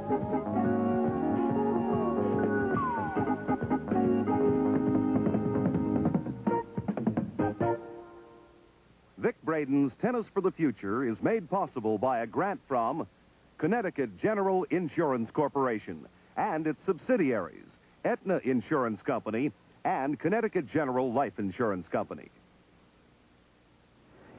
Vic Braden's Tennis for the Future is made possible by a grant from Connecticut General Insurance Corporation and its subsidiaries, Aetna Insurance Company and Connecticut General Life Insurance Company.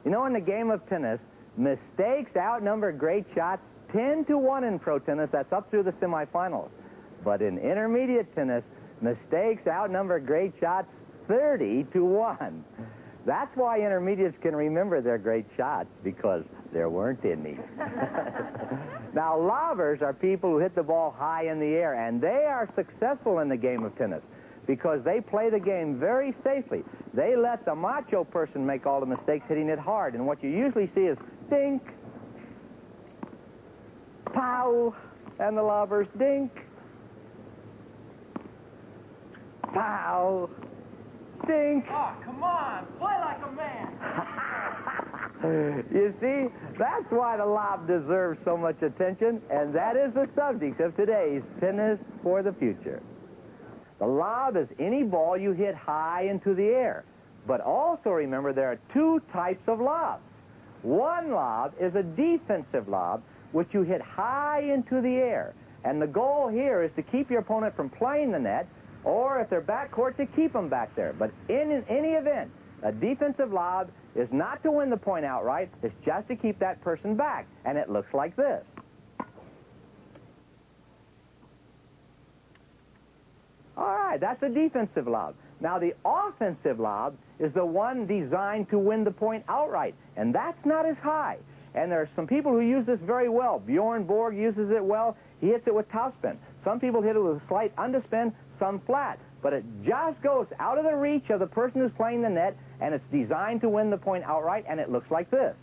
You know, in the game of tennis, mistakes outnumber great shots 10-1 in pro tennis. That's up through the semifinals. But in intermediate tennis, mistakes outnumber great shots 30-1. That's why intermediates can remember their great shots, because there weren't any. Now, lobbers are people who hit the ball high in the air, and they are successful in the game of tennis because they play the game very safely. They let the macho person make all the mistakes hitting it hard, and what you usually see is dink, pow, and the lobbers dink, pow, dink. Oh, come on, play like a man. You see, that's why the lob deserves so much attention, and that is the subject of today's Tennis for the Future. The lob is any ball you hit high into the air. But also remember, there are two types of lobs. One lob is a defensive lob, which you hit high into the air. And the goal here is to keep your opponent from playing the net, or if they're backcourt, to keep them back there. But in any event, a defensive lob is not to win the point outright. It's just to keep that person back. And it looks like this. All right, that's a defensive lob. Now, the offensive lob is the one designed to win the point outright, and that's not as high. And there are some people who use this very well. Bjorn Borg uses it well. He hits it with topspin. Some people hit it with a slight underspin, some flat. But it just goes out of the reach of the person who's playing the net, and it's designed to win the point outright, and it looks like this.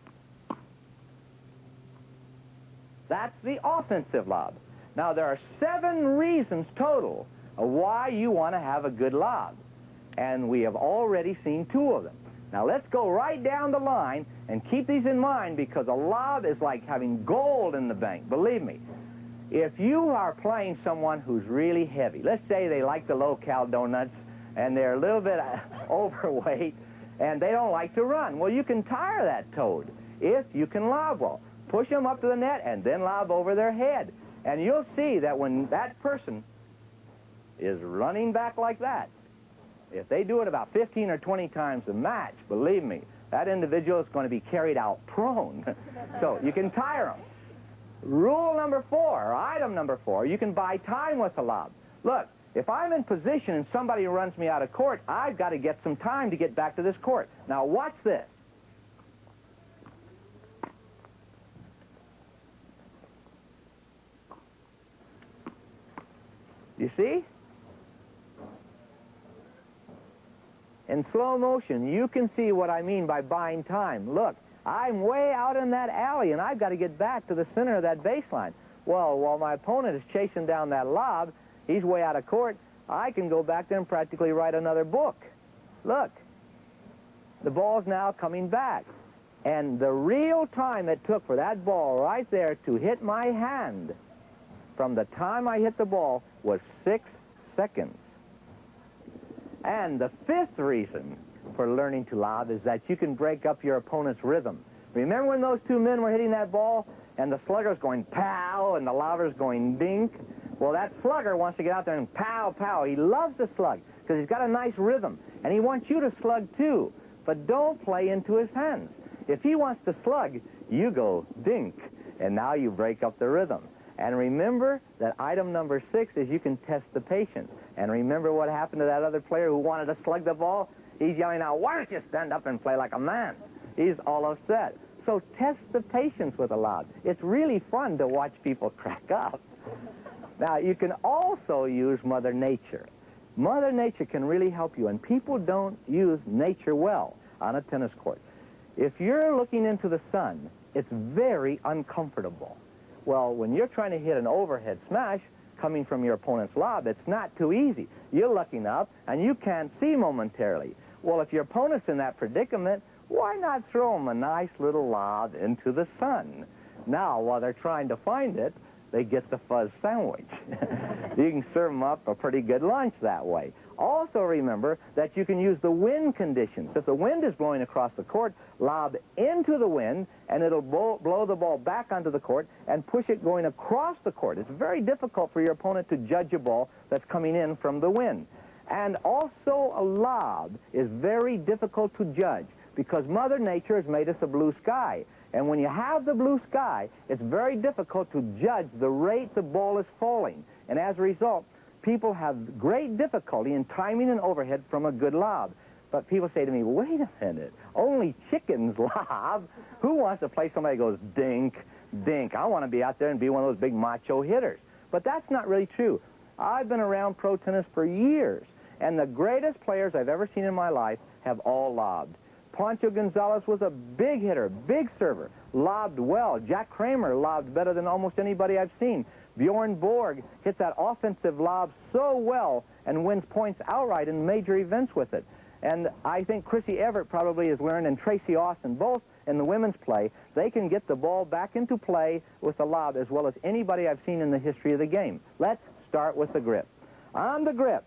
That's the offensive lob. Now, there are 7 reasons total of why you want to have a good lob. And we have already seen 2 of them. Now, let's go right down the line and keep these in mind, because a lob is like having gold in the bank, believe me. If you are playing someone who's really heavy, let's say they like the low-cal donuts and they're a little bit overweight and they don't like to run, well, you can tire that toad if you can lob well. Push them up to the net and then lob over their head. And you'll see that when that person is running back like that, if they do it about 15 or 20 times a match, believe me, that individual is going to be carried out prone. So you can tire them. Rule number 4, or item number 4, you can buy time with the lob. Look, if I'm in position and somebody runs me out of court, I've got to get some time to get back to this court. Now watch this. You see? In slow motion, you can see what I mean by buying time. Look, I'm way out in that alley, and I've got to get back to the center of that baseline. Well, while my opponent is chasing down that lob, he's way out of court, I can go back there and practically write another book. Look, the ball's now coming back. And the real time it took for that ball right there to hit my hand from the time I hit the ball was 6 seconds. And the 5th reason for learning to lob is that you can break up your opponent's rhythm. Remember when those 2 men were hitting that ball and the slugger's going pow and the lobber's going dink? Well, that slugger wants to get out there and pow, pow. He loves to slug because he's got a nice rhythm, and he wants you to slug too. But don't play into his hands. If he wants to slug, you go dink, and now you break up the rhythm. And remember that item number 6 is you can test the patience. And remember what happened to that other player who wanted to slug the ball? He's yelling out, "Why don't you stand up and play like a man?" He's all upset. So test the patience with a lob. It's really fun to watch people crack up. Now, you can also use Mother Nature. Mother Nature can really help you, and people don't use nature well on a tennis court. If you're looking into the sun, it's very uncomfortable. Well, when you're trying to hit an overhead smash coming from your opponent's lob, it's not too easy. You're looking up, and you can't see momentarily. Well, if your opponent's in that predicament, why not throw them a nice little lob into the sun? Now, while they're trying to find it, they get the fuzz sandwich. You can serve them up a pretty good lunch that way. Also remember that you can use the wind conditions. If the wind is blowing across the court, lob into the wind, and it'll blow the ball back onto the court and push it going across the court. It's very difficult for your opponent to judge a ball that's coming in from the wind. And also a lob is very difficult to judge because Mother Nature has made us a blue sky. And when you have the blue sky, it's very difficult to judge the rate the ball is falling. And as a result, people have great difficulty in timing an overhead from a good lob. But people say to me, wait a minute, only chickens lob? Who wants to play somebody who goes dink, dink? I want to be out there and be one of those big macho hitters. But that's not really true. I've been around pro tennis for years, and the greatest players I've ever seen in my life have all lobbed. Pancho Gonzalez was a big hitter, big server, lobbed well. Jack Kramer lobbed better than almost anybody I've seen. Bjorn Borg hits that offensive lob so well and wins points outright in major events with it. And I think Chrissy Everett probably has learned, and Tracy Austin, both in the women's play, they can get the ball back into play with the lob as well as anybody I've seen in the history of the game. Let's start with the grip. On the grip,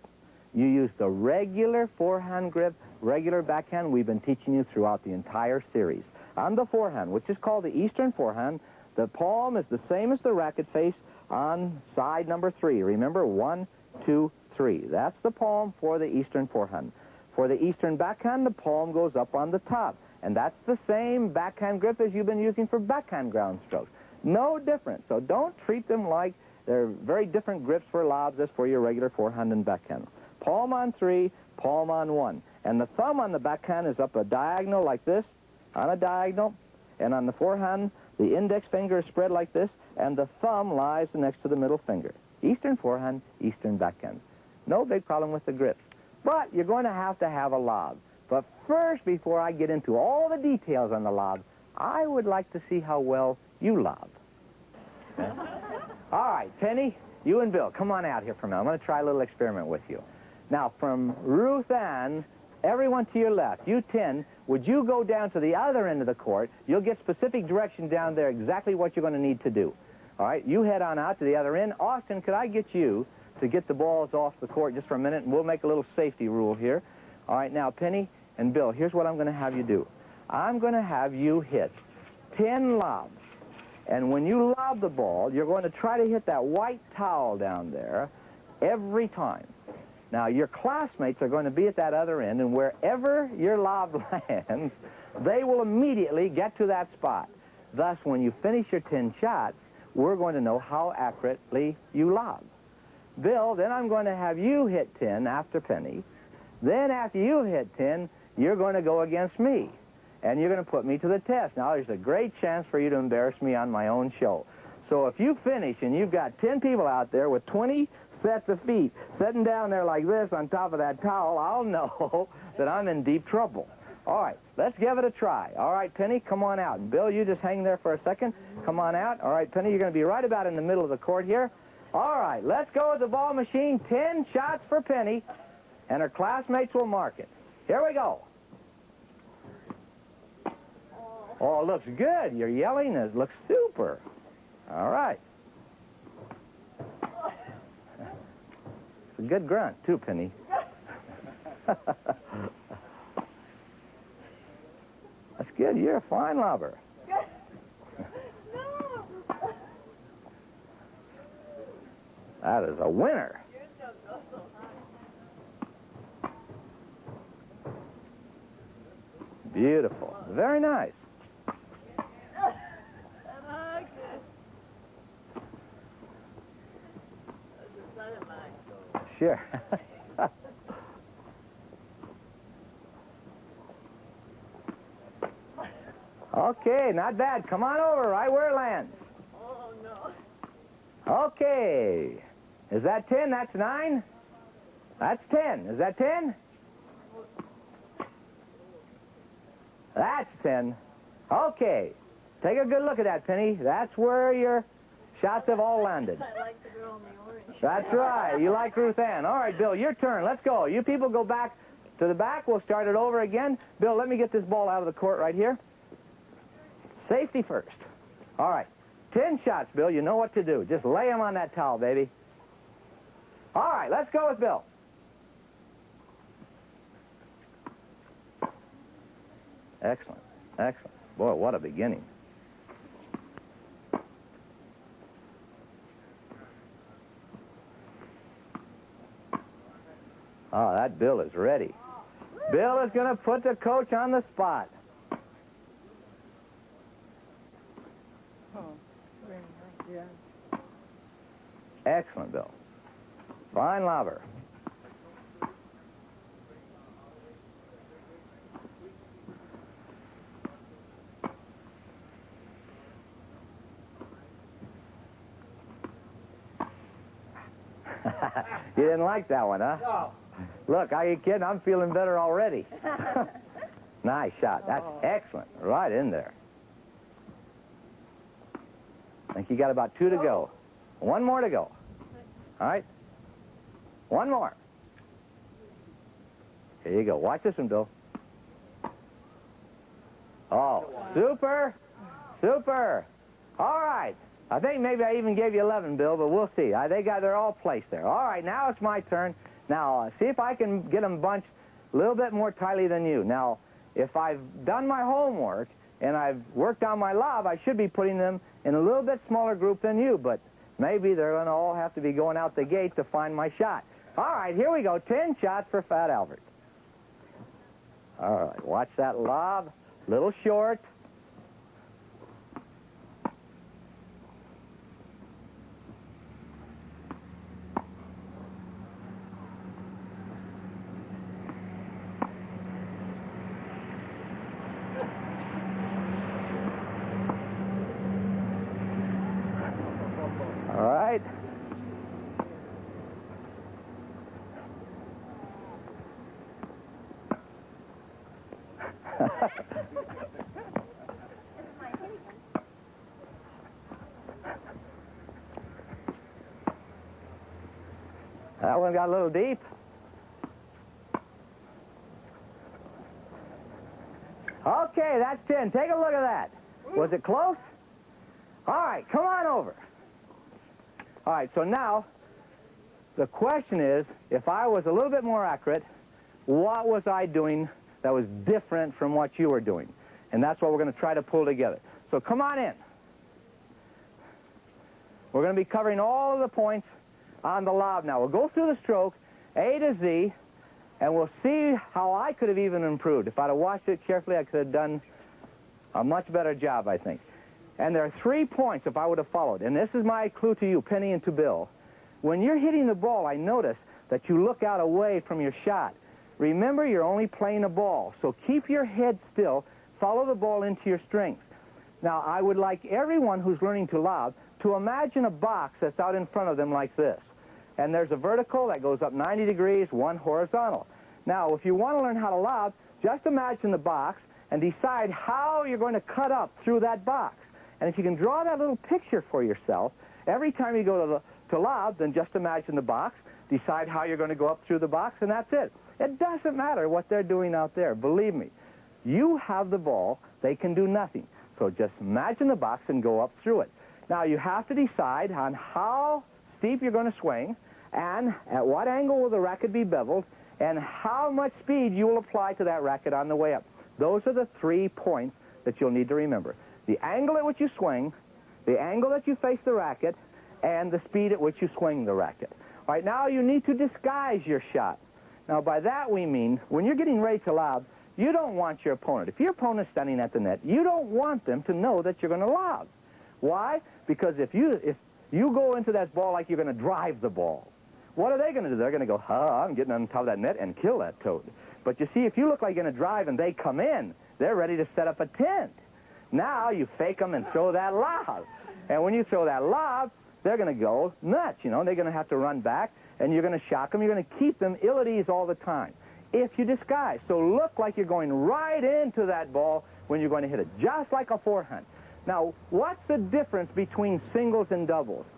you use the regular forehand grip, regular backhand we've been teaching you throughout the entire series. On the forehand, which is called the Eastern forehand, the palm is the same as the racket face on side number 3. Remember, 1, 2, 3. That's the palm for the Eastern forehand. For the Eastern backhand, the palm goes up on the top. And that's the same backhand grip as you've been using for backhand ground strokes. No difference. So don't treat them like they're very different grips for lobs as for your regular forehand and backhand. Palm on 3, palm on 1. And the thumb on the backhand is up a diagonal like this, on a diagonal. And on the forehand, the index finger is spread like this, and the thumb lies next to the middle finger. Eastern forehand, Eastern backhand. No big problem with the grips. But you're going to have a lob. But first, before I get into all the details on the lob, I would like to see how well you lob. Okay? All right, Penny, you and Bill, come on out here for a minute. I'm going to try a little experiment with you. Now, from Ruth Ann, everyone to your left, you 10, would you go down to the other end of the court? You'll get specific direction down there, exactly what you're going to need to do. All right, you head on out to the other end. Austin, could I get you to get the balls off the court just for a minute, and we'll make a little safety rule here. All right, now, Penny and Bill, here's what I'm going to have you do. I'm going to have you hit 10 lobs. And when you lob the ball, you're going to try to hit that white towel down there every time. Now, your classmates are going to be at that other end, and wherever your lob lands, they will immediately get to that spot. Thus, when you finish your 10 shots, we're going to know how accurately you lob. Bill, then I'm going to have you hit 10 after Penny. Then after you hit 10, you're going to go against me, and you're going to put me to the test. Now, there's a great chance for you to embarrass me on my own show. So if you finish and you've got 10 people out there with 20 sets of feet sitting down there like this on top of that towel, I'll know that I'm in deep trouble. All right, let's give it a try. All right, Penny, come on out. And Bill, you just hang there for a second. Come on out. All right, Penny, you're going to be right about in the middle of the court here. All right, let's go with the ball machine. 10 shots for Penny, and her classmates will mark it. Here we go. Oh, it looks good. You're yelling. It looks super. All right. It's a good grunt, too, Penny. That's good. You're a fine lobber. That is a winner. Beautiful. Very nice. Sure. Okay, not bad. Come on over, right where it lands. Oh, no. Okay. Is that 10? That's 9? That's 10. Is that 10? That's 10. Okay. Take a good look at that, Penny. That's where your shots have all landed. I like the girl in the orange. That's right. You like Ruth Ann. All right, Bill, your turn. Let's go. You people go back to the back. We'll start it over again. Bill, let me get this ball out of the court right here. Safety first. All right. 10 shots, Bill. You know what to do. Just lay them on that towel, baby. All right, let's go with Bill. Excellent. Excellent. Boy, what a beginning. Oh, that Bill is ready. Bill is going to put the coach on the spot. Oh, very nice, yeah. Excellent, Bill. Fine lobber. You didn't like that one, huh? No. Look, are you kidding? I'm feeling better already. Nice shot. That's excellent. Right in there. I think you got about 2 to go. 1 more to go. All right? 1 more. Here you go. Watch this one, Bill. Oh, super. Super. All right. I think maybe I even gave you 11, Bill, but we'll see. They're all placed there. All right, now it's my turn. Now, see if I can get them bunched a little bit more tightly than you. Now, if I've done my homework and I've worked on my lob, I should be putting them in a little bit smaller group than you, but maybe they're going to all have to be going out the gate to find my shot. All right, here we go. 10 shots for Fat Albert. All right, watch that lob. Little short. All right. That one got a little deep. Okay, that's 10. Take a look at that. Was it close? All right, come on over. All right, so now the question is, if I was a little bit more accurate, what was I doing that was different from what you were doing? And that's what we're going to try to pull together. So come on in. We're going to be covering all of the points on the lob now. We'll go through the stroke, A to Z, and we'll see how I could have even improved. If I'd have watched it carefully, I could have done a much better job, I think. And there are 3 points if I would have followed. And this is my clue to you, Penny and to Bill. When you're hitting the ball, I notice that you look out away from your shot. Remember, you're only playing a ball, so keep your head still. Follow the ball into your strings. Now, I would like everyone who's learning to lob to imagine a box that's out in front of them like this. And there's a vertical that goes up 90 degrees, one horizontal. Now, if you want to learn how to lob, just imagine the box and decide how you're going to cut up through that box. And if you can draw that little picture for yourself, every time you go to lob, then just imagine the box, decide how you're going to go up through the box, and that's it. It doesn't matter what they're doing out there. Believe me, you have the ball, they can do nothing. So just imagine the box and go up through it. Now, you have to decide on how steep you're going to swing, and at what angle will the racket be beveled, and how much speed you will apply to that racket on the way up. Those are the 3 points that you'll need to remember. The angle at which you swing, the angle that you face the racket, and the speed at which you swing the racket. All right, now you need to disguise your shot. Now, by that we mean, when you're getting ready to lob, you don't want your opponent. If your opponent's standing at the net, you don't want them to know that you're going to lob. Why? Because if you go into that ball like you're going to drive the ball, what are they going to do? They're going to go, I'm getting on top of that net and kill that toad. But you see, if you look like you're going to drive and they come in, they're ready to set up a tent. Now you fake them and throw that lob. And when you throw that lob, they're going to go nuts, you know. They're going to have to run back, and you're going to shock them. You're going to keep them ill at ease all the time if you disguise. So look like you're going right into that ball when you're going to hit it, just like a forehand. Now, what's the difference between singles and doubles?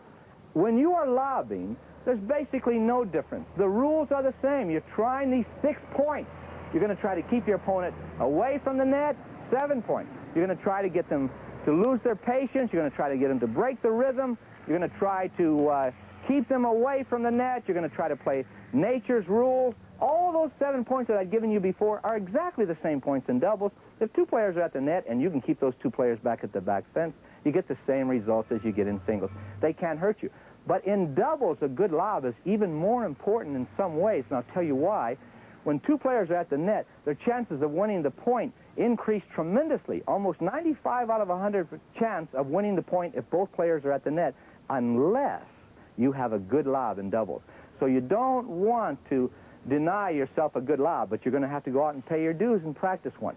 When you are lobbing, there's basically no difference. The rules are the same. You're trying these 6 points. You're going to try to keep your opponent away from the net, 7 points. You're going to try to get them to lose their patience. You're going to try to get them to break the rhythm. You're going to try to keep them away from the net. You're going to try to play nature's rules. All those 7 points that I'd given you before are exactly the same points in doubles. If 2 players are at the net and you can keep those 2 players back at the back fence, you get the same results as you get in singles. They can't hurt you. But in doubles, a good lob is even more important in some ways, and I'll tell you why. When 2 players are at the net, their chances of winning the point increase tremendously. Almost 95 out of 100 chance of winning the point if both players are at the net, unless you have a good lob in doubles. So you don't want to deny yourself a good lob, but you're going to have to go out and pay your dues and practice one.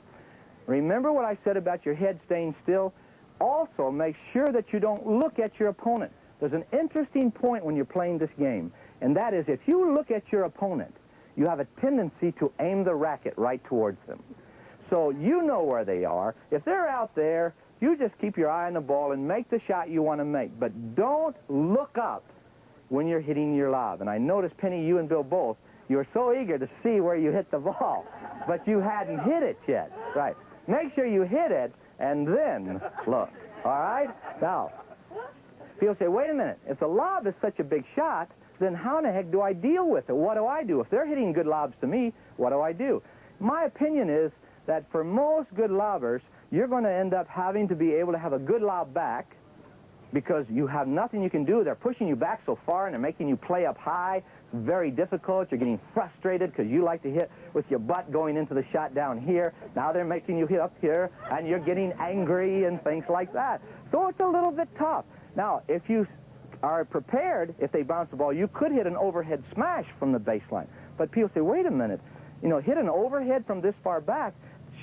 Remember what I said about your head staying still? Also, make sure that you don't look at your opponent. There's an interesting point when you're playing this game, and that is if you look at your opponent, you have a tendency to aim the racket right towards them. So you know where they are. If they're out there, you just keep your eye on the ball and make the shot you want to make. But don't look up when you're hitting your lob. And I noticed, Penny, you and Bill both, you were so eager to see where you hit the ball, but you hadn't hit it yet. Right. Make sure you hit it, and then look. All right? Now, people say, wait a minute. If the lob is such a big shot, then how in the heck do I deal with it? What do I do? If they're hitting good lobs to me, what do I do? My opinion is that for most good lobbers, you're going to end up having to be able to have a good lob back because you have nothing you can do. They're pushing you back so far, and they're making you play up high. It's very difficult. You're getting frustrated because you like to hit with your butt going into the shot down here. Now they're making you hit up here, and you're getting angry and things like that. So it's a little bit tough. Now, if you are prepared, if they bounce the ball, you could hit an overhead smash from the baseline. But people say, wait a minute, you know, hit an overhead from this far back.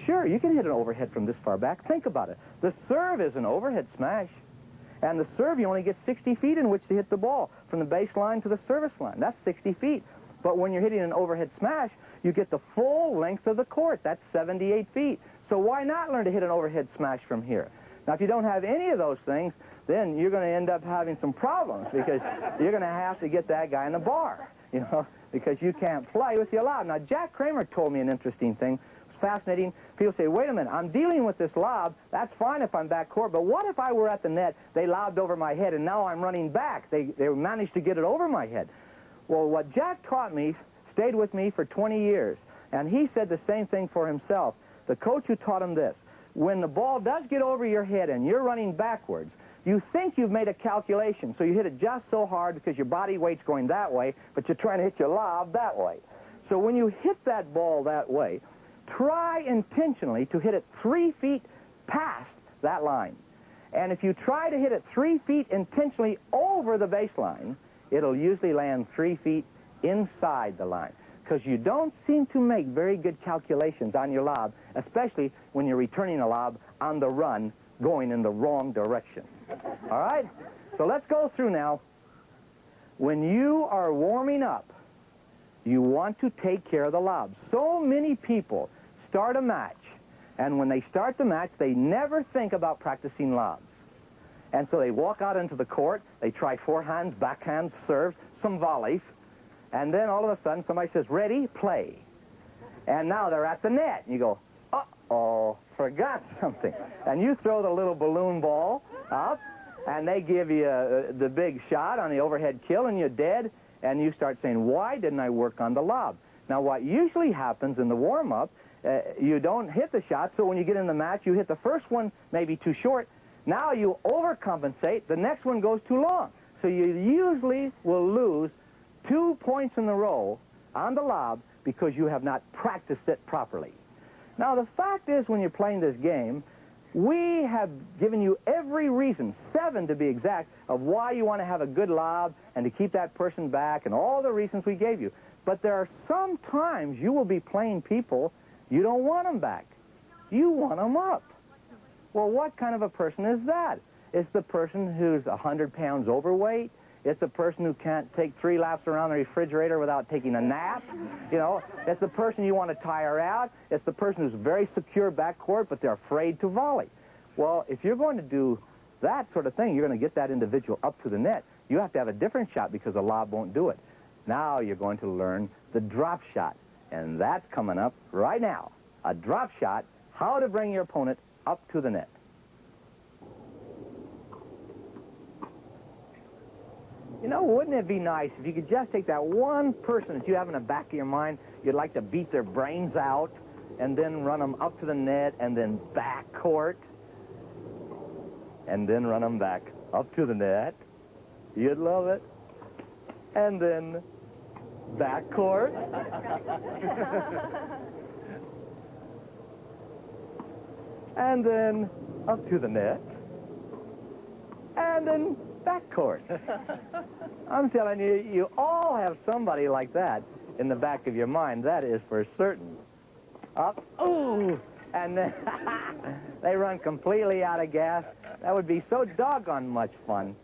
Sure, you can hit an overhead from this far back. Think about it. The serve is an overhead smash. And the serve, you only get 60 feet in which to hit the ball, from the baseline to the service line. That's 60 feet. But when you're hitting an overhead smash, you get the full length of the court. That's 78 feet. So why not learn to hit an overhead smash from here? Now, if you don't have any of those things, then you're going to end up having some problems because you're going to have to get that guy in the bar, you know, because you can't play with your lob. Now, Jack Kramer told me an interesting thing. It's fascinating. People say, wait a minute, I'm dealing with this lob. That's fine if I'm back court, but what if I were at the net, they lobbed over my head, and now I'm running back? They managed to get it over my head. Well, what Jack taught me stayed with me for 20 years, and he said the same thing for himself. The coach who taught him this, when the ball does get over your head and you're running backwards, you think you've made a calculation, so you hit it just so hard because your body weight's going that way, but you're trying to hit your lob that way. So when you hit that ball that way, try intentionally to hit it 3 feet past that line. And if you try to hit it 3 feet intentionally over the baseline, it'll usually land 3 feet inside the line, because you don't seem to make very good calculations on your lob, especially when you're returning a lob on the run going in the wrong direction. All right? So let's go through now. When you are warming up, you want to take care of the lob. So many people start a match, and when they start the match, they never think about practicing lobs. And so they walk out into the court, they try forehands, backhands, serves, some volleys, and then all of a sudden somebody says, ready, play. And now they're at the net. And you go, uh-oh, forgot something. And you throw the little balloon ball up, and they give you the big shot on the overhead kill, and you're dead, and you start saying, why didn't I work on the lob? Now, what usually happens in the warm-up, you don't hit the shot, so when you get in the match, you hit the first one maybe too short. Now you overcompensate. The next one goes too long. So you usually will lose 2 points in a row on the lob because you have not practiced it properly. Now, the fact is, when you're playing this game, we have given you every reason, 7 to be exact, of why you want to have a good lob and to keep that person back and all the reasons we gave you. But there are some times you will be playing people you don't want them back. You want them up. Well, what kind of a person is that? It's the person who's 100 pounds overweight. It's a person who can't take 3 laps around the refrigerator without taking a nap. You know, it's the person you want to tire out. It's the person who's very secure backcourt, but they're afraid to volley. Well, if you're going to do that sort of thing, you're going to get that individual up to the net. You have to have a different shot because the lob won't do it. Now you're going to learn the drop shot, and that's coming up right now. A drop shot, how to bring your opponent up to the net. You know, wouldn't it be nice if you could just take that one person that you have in the back of your mind, you'd like to beat their brains out, and then run them up to the net, and then back court, and then run them back up to the net. You'd love it. And then back court. And then up to the net. And then back court. I'm telling you, you all have somebody like that in the back of your mind. That is for certain. Up, ooh, and then they run completely out of gas. That would be so doggone much fun.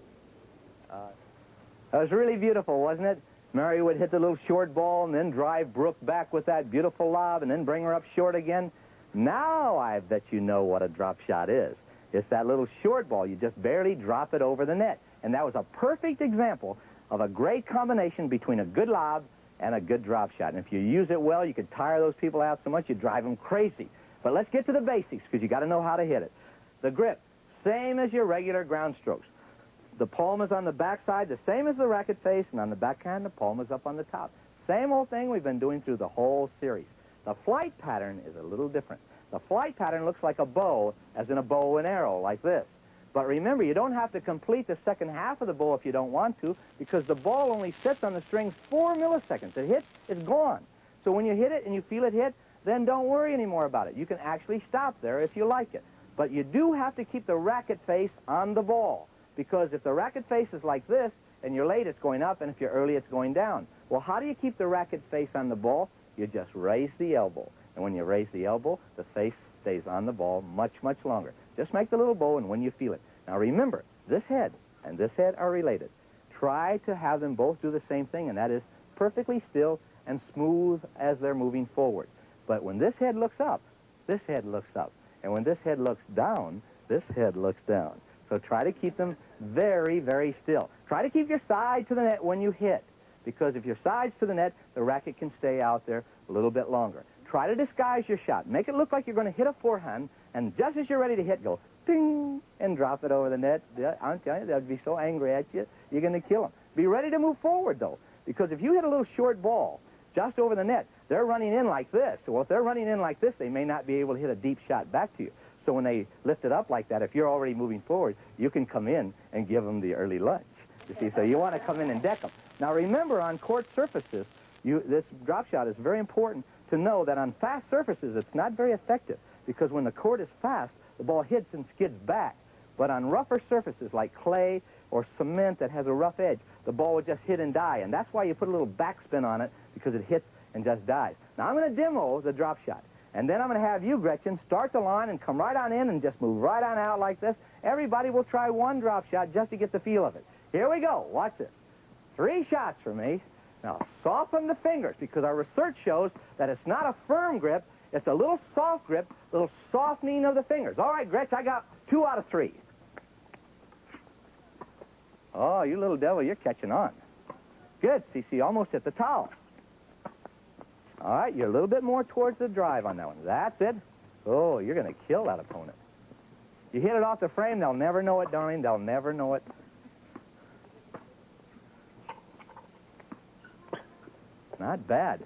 It was really beautiful, wasn't it? Mary would hit the little short ball and then drive Brooke back with that beautiful lob and then bring her up short again. Now I bet you know what a drop shot is. It's that little short ball. You just barely drop it over the net. And that was a perfect example of a great combination between a good lob and a good drop shot. And if you use it well, you could tire those people out so much you drive them crazy. But let's get to the basics, because you got to know how to hit it. The grip, same as your regular ground strokes. The palm is on the back side, the same as the racket face, and on the backhand, the palm is up on the top. Same old thing we've been doing through the whole series. The flight pattern is a little different. The flight pattern looks like a bow, as in a bow and arrow, like this. But remember, you don't have to complete the second half of the bow if you don't want to, because the ball only sits on the strings 4 milliseconds. It hits, it's gone. So when you hit it and you feel it hit, then don't worry anymore about it. You can actually stop there if you like it. But you do have to keep the racket face on the ball, because if the racket face is like this, and you're late, it's going up, and if you're early, it's going down. Well, how do you keep the racket face on the ball? You just raise the elbow. And when you raise the elbow, the face stays on the ball much, much longer. Just make the little bow, and when you feel it. Now remember, this head and this head are related. Try to have them both do the same thing, and that is perfectly still and smooth as they're moving forward. But when this head looks up, this head looks up. And when this head looks down, this head looks down. So try to keep them very, very still. Try to keep your side to the net when you hit, because if your side's to the net, the racket can stay out there a little bit longer. Try to disguise your shot. Make it look like you're going to hit a forehand, and just as you're ready to hit, go ding, and drop it over the net. I'm telling you, they'd be so angry at you, you're going to kill them. Be ready to move forward, though, because if you hit a little short ball just over the net, they're running in like this. Well, if they're running in like this, they may not be able to hit a deep shot back to you. So when they lift it up like that, if you're already moving forward, you can come in and give them the early lunch. You see, so you want to come in and deck them. Now, remember, on court surfaces, this drop shot is very important to know that on fast surfaces, it's not very effective, because when the court is fast, the ball hits and skids back. But on rougher surfaces like clay or cement that has a rough edge, the ball will just hit and die. And that's why you put a little backspin on it, because it hits and just dies. Now, I'm going to demo the drop shot. And then I'm going to have you, Gretchen, start the line and come right on in and just move right on out like this. Everybody will try one drop shot just to get the feel of it. Here we go. Watch this. 3 shots for me. Now, soften the fingers, because our research shows that it's not a firm grip. It's a little soft grip, little softening of the fingers. All right, Gretch, I got 2 out of 3. Oh, you little devil, you're catching on. Good, CC, almost hit the towel. All right, you're a little bit more towards the drive on that one. That's it. Oh, you're going to kill that opponent. You hit it off the frame, they'll never know it, darling. They'll never know it. Not bad.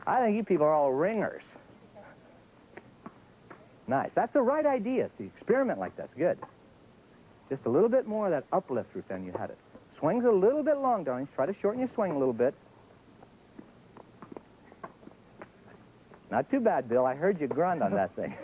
I think you people are all ringers. Nice. That's the right idea. See, experiment like that's good. Just a little bit more of that uplift, Ruth, than you had it. Swings a little bit long, darlings. Try to shorten your swing a little bit. Not too bad, Bill. I heard you grunt on that thing.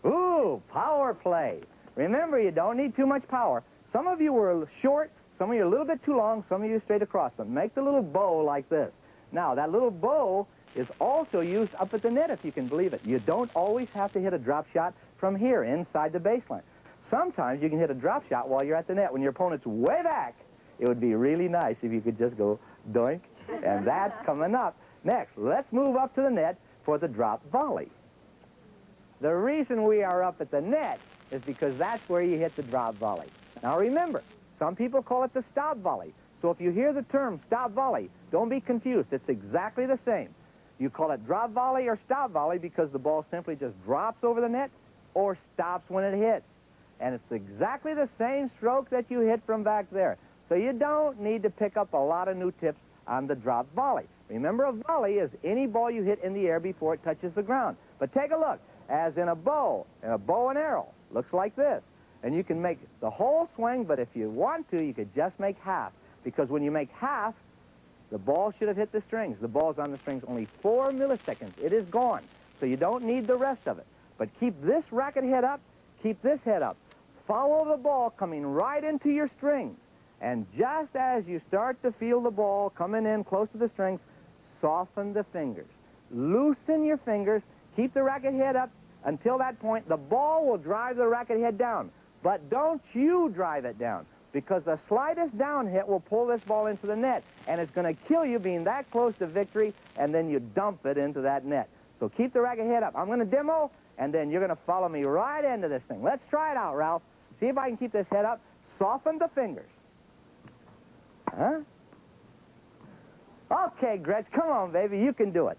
Ooh, power play. Remember, you don't need too much power. Some of you were short, some of you are a little bit too long, some of you straight across. But make the little bow like this. Now, that little bow is also used up at the net, if you can believe it. You don't always have to hit a drop shot from here, inside the baseline. Sometimes you can hit a drop shot while you're at the net. When your opponent's way back, it would be really nice if you could just go doink, and that's coming up. Next, let's move up to the net for the drop volley. The reason we are up at the net is because that's where you hit the drop volley. Now remember, some people call it the stop volley. So if you hear the term stop volley, don't be confused. It's exactly the same. You call it drop volley or stop volley because the ball simply just drops over the net or stops when it hits. and it's exactly the same stroke that you hit from back there. So you don't need to pick up a lot of new tips on the drop volley. Remember, a volley is any ball you hit in the air before it touches the ground. But take a look, as in a bow and arrow, looks like this. And you can make the whole swing, but if you want to, you could just make half. Because when you make half, the ball should have hit the strings. The ball's on the strings only 4 milliseconds. It is gone. So you don't need the rest of it. But keep this racket head up, keep this head up. Follow the ball coming right into your strings. And just as you start to feel the ball coming in close to the strings, soften the fingers. Loosen your fingers. Keep the racket head up until that point. The ball will drive the racket head down. But don't you drive it down, because the slightest down hit will pull this ball into the net, and it's going to kill you being that close to victory, and then you dump it into that net. So keep the racket head up. I'm going to demo, and then you're going to follow me right into this thing. Let's try it out, Ralph. See if I can keep this head up. Soften the fingers. Huh? Okay, Gretch, come on, baby. You can do it.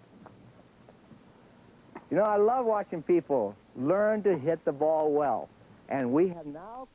You know, I love watching people learn to hit the ball well. And we have now